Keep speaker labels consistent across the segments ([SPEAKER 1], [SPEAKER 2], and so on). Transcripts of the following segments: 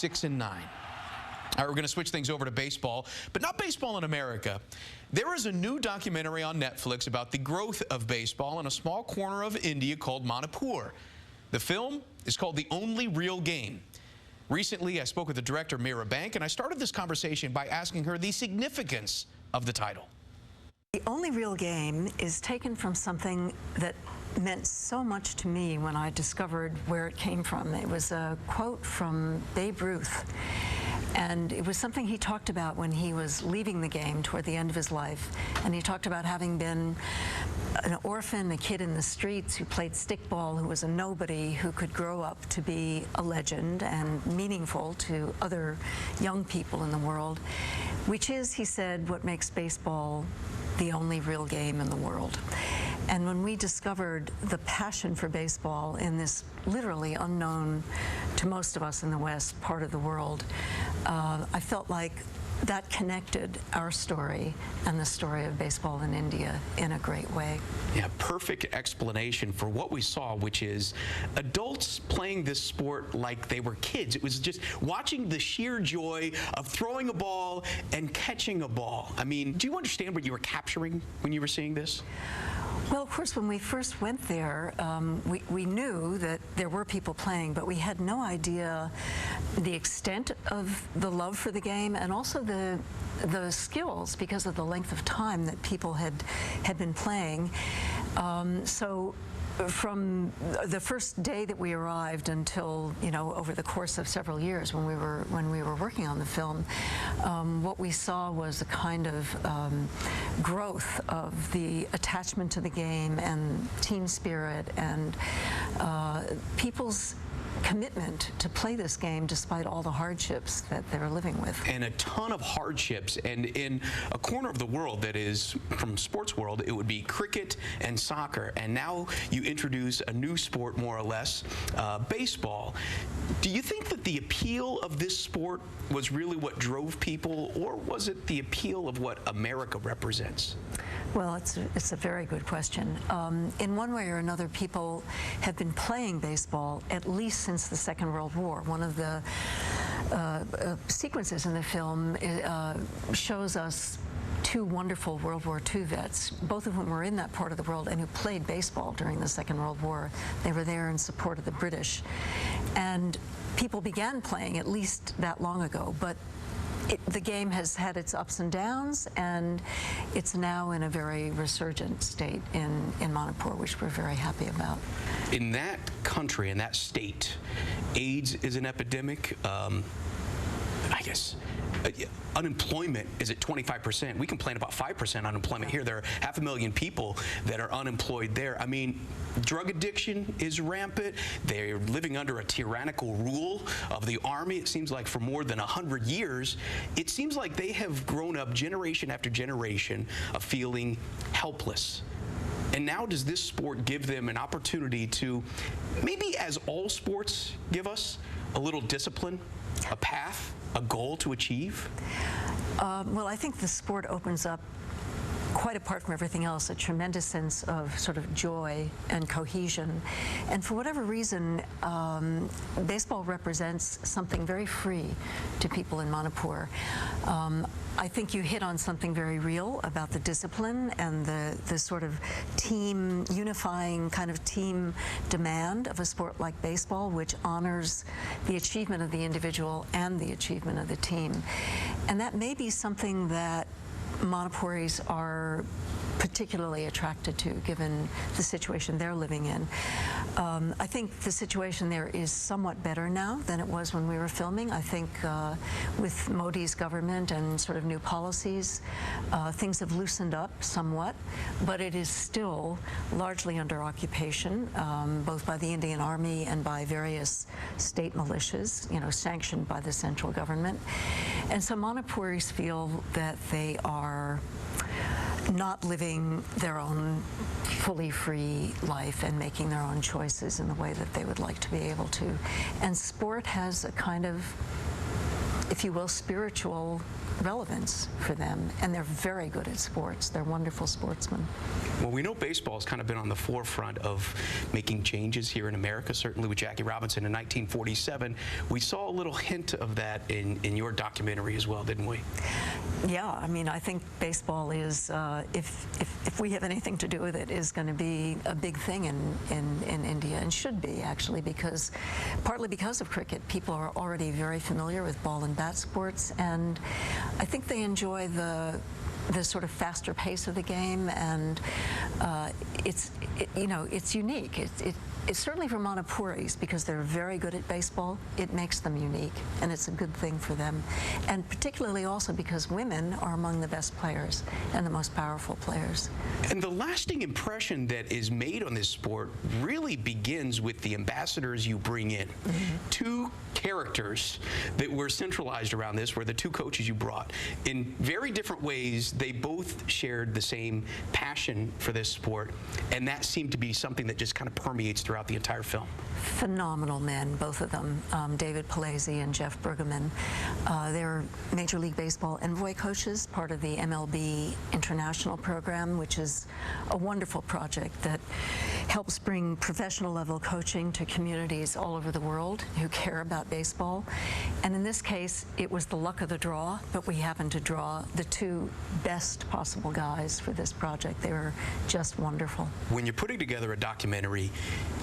[SPEAKER 1] 6-9. All right, we're going to switch things over to baseball, but not baseball in America. There is a new documentary on Netflix about the growth of baseball in a small corner of India called Manipur. The film is called The Only Real Game. Recently, I spoke with the director, Mirra, and I started this conversation by asking her the significance of the title.
[SPEAKER 2] The Only Real Game is taken from something that meant so much to me when I discovered where it came from. It was a quote from Babe Ruth. And it was something he talked about when he was leaving the game toward the end of his life. And he talked about having been an orphan, a kid in the streets who played stickball, who was a nobody, who could grow up to be a legend and meaningful to other young people in the world, which is, he said, what makes baseball the only real game in the world. And when we discovered the passion for baseball in this literally unknown to most of us in the West part of the world, I felt like that connected our story and the story of baseball in India in a great way.
[SPEAKER 1] Yeah, perfect explanation for what we saw, which is adults playing this sport like they were kids. It was just watching the sheer joy of throwing a ball and catching a ball. I mean, do you understand what you were capturing when you were seeing this?
[SPEAKER 2] Well, of course, when we first went there, we knew that there were people playing, but we had no idea the extent of the love for the game and also the skills because of the length of time that people had been playing. So from the first day that we arrived until, you know, over the course of several years when we were working on the film, what we saw was a kind of growth of the attachment to the game and team spirit and people's commitment to play this game despite all the hardships that they're living with.
[SPEAKER 1] And a ton of hardships. And in a corner of the world that is, from sports world, it would be cricket and soccer. And now you introduce a new sport, more or less, baseball. Do you think that the appeal of this sport was really what drove people, or was it the appeal of what America represents?
[SPEAKER 2] Well, it's a very good question. In one way or another, people have been playing baseball at least since the Second World War. One of the sequences in the film shows us two wonderful World War II vets, both of whom were in that part of the world and who played baseball during the Second World War. They were there in support of the British. And people began playing at least that long ago, but the game has had its ups and downs, and it's now in a very resurgent state in Manipur, which we're very happy about.
[SPEAKER 1] In that country, in that state, AIDS is an epidemic. I guess unemployment is at 25%. We complain about 5% unemployment here. There are 500,000 people that are unemployed there. I mean, drug addiction is rampant. They're living under a tyrannical rule of the army. It seems like for more than 100 years, it seems like they have grown up generation after generation of feeling helpless. And now does this sport give them an opportunity to, maybe as all sports give us, a little discipline, a path, a goal to achieve?
[SPEAKER 2] Well, I think the sport opens up, quite apart from everything else, a tremendous sense of sort of joy and cohesion. And for whatever reason, baseball represents something very free to people in Manipur. I think you hit on something very real about the discipline and the sort of team, unifying kind of team demand of a sport like baseball, which honors the achievement of the individual and the achievement of the team. And that may be something that Manipuris are particularly attracted to, given the situation they're living in. I think the situation there is somewhat better now than it was when we were filming. I think with Modi's government and sort of new policies, things have loosened up somewhat, but it is still largely under occupation, both by the Indian Army and by various state militias, you know, sanctioned by the central government. And so Manipuris feel that they are not living their own fully free life and making their own choices in the way that they would like to be able to. And sport has a kind of, if you will, spiritual relevance for them, and they're very good at sports. They're wonderful sportsmen.
[SPEAKER 1] Well, we know baseball has kind of been on the forefront of making changes here in America, certainly with Jackie Robinson in 1947. We saw a little hint of that in your documentary as well, didn't we?
[SPEAKER 2] Yeah, I mean, I think baseball is, if we have anything to do with it, is going to be a big thing in India, and should be, actually, because partly because of cricket. People are already very familiar with ball and bat sports, and I think they enjoy the sort of faster pace of the game, and it's unique. It's certainly for Manipuris, because they're very good at baseball. It makes them unique, and it's a good thing for them. And particularly also because women are among the best players and the most powerful players.
[SPEAKER 1] And the lasting impression that is made on this sport really begins with the ambassadors you bring in. Two characters that were centralized around this were the two coaches you brought. In very different ways, they both shared the same passion for this sport, and that seemed to be something that just kind of permeates throughout the entire film.
[SPEAKER 2] Phenomenal men, both of them, David Palese and Jeff Bergeman. They're Major League Baseball envoy coaches, part of the MLB International program, which is a wonderful project that helps bring professional level coaching to communities all over the world who care about baseball. And in this case, it was the luck of the draw, but we happened to draw the two best possible guys for this project. They were just wonderful.
[SPEAKER 1] When you're putting together a documentary,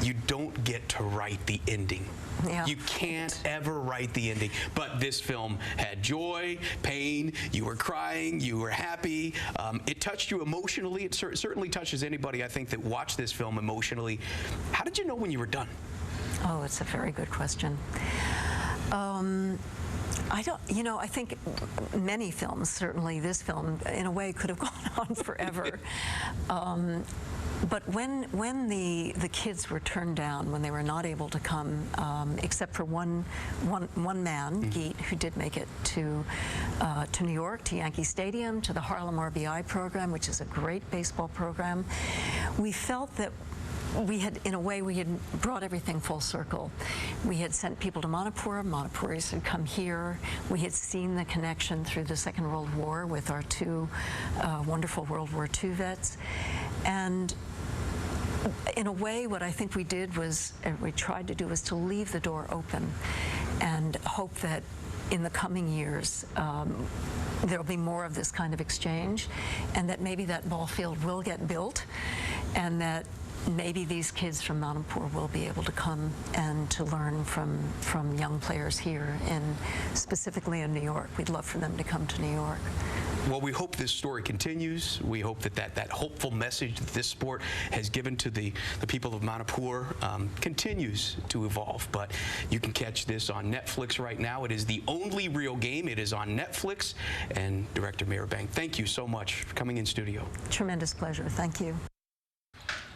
[SPEAKER 1] you don't get to write the ending.
[SPEAKER 2] Yeah.
[SPEAKER 1] You can't ever write the ending. But this film had joy, pain, you were crying, you were happy. It touched you emotionally. It certainly touches anybody, I think, that watched this film emotionally. How did you know when you were done?
[SPEAKER 2] Oh, it's a very good question. I think many films, certainly this film, in a way, could have gone on forever. But when the kids were turned down, when they were not able to come, except for one man, Geet, who did make it to New York, to Yankee Stadium, to the Harlem RBI program, which is a great baseball program, we felt that we had, in a way, we had brought everything full circle. We had sent people to Manipur. Manipuris had come here. We had seen the connection through the Second World War with our two wonderful World War II vets. And in a way, what I think we did was, we tried to do, was to leave the door open and hope that in the coming years there'll be more of this kind of exchange, and that maybe that ball field will get built, and that maybe these kids from Manipur will be able to come and to learn from young players here, specifically in New York. We'd love for them to come to New York.
[SPEAKER 1] Well, we hope this story continues. We hope that hopeful message that this sport has given to the people of Manipur continues to evolve. But you can catch this on Netflix right now. It is the only real game. It is on Netflix. And Director Mirra, thank you so much for coming in studio.
[SPEAKER 2] Tremendous pleasure. Thank you.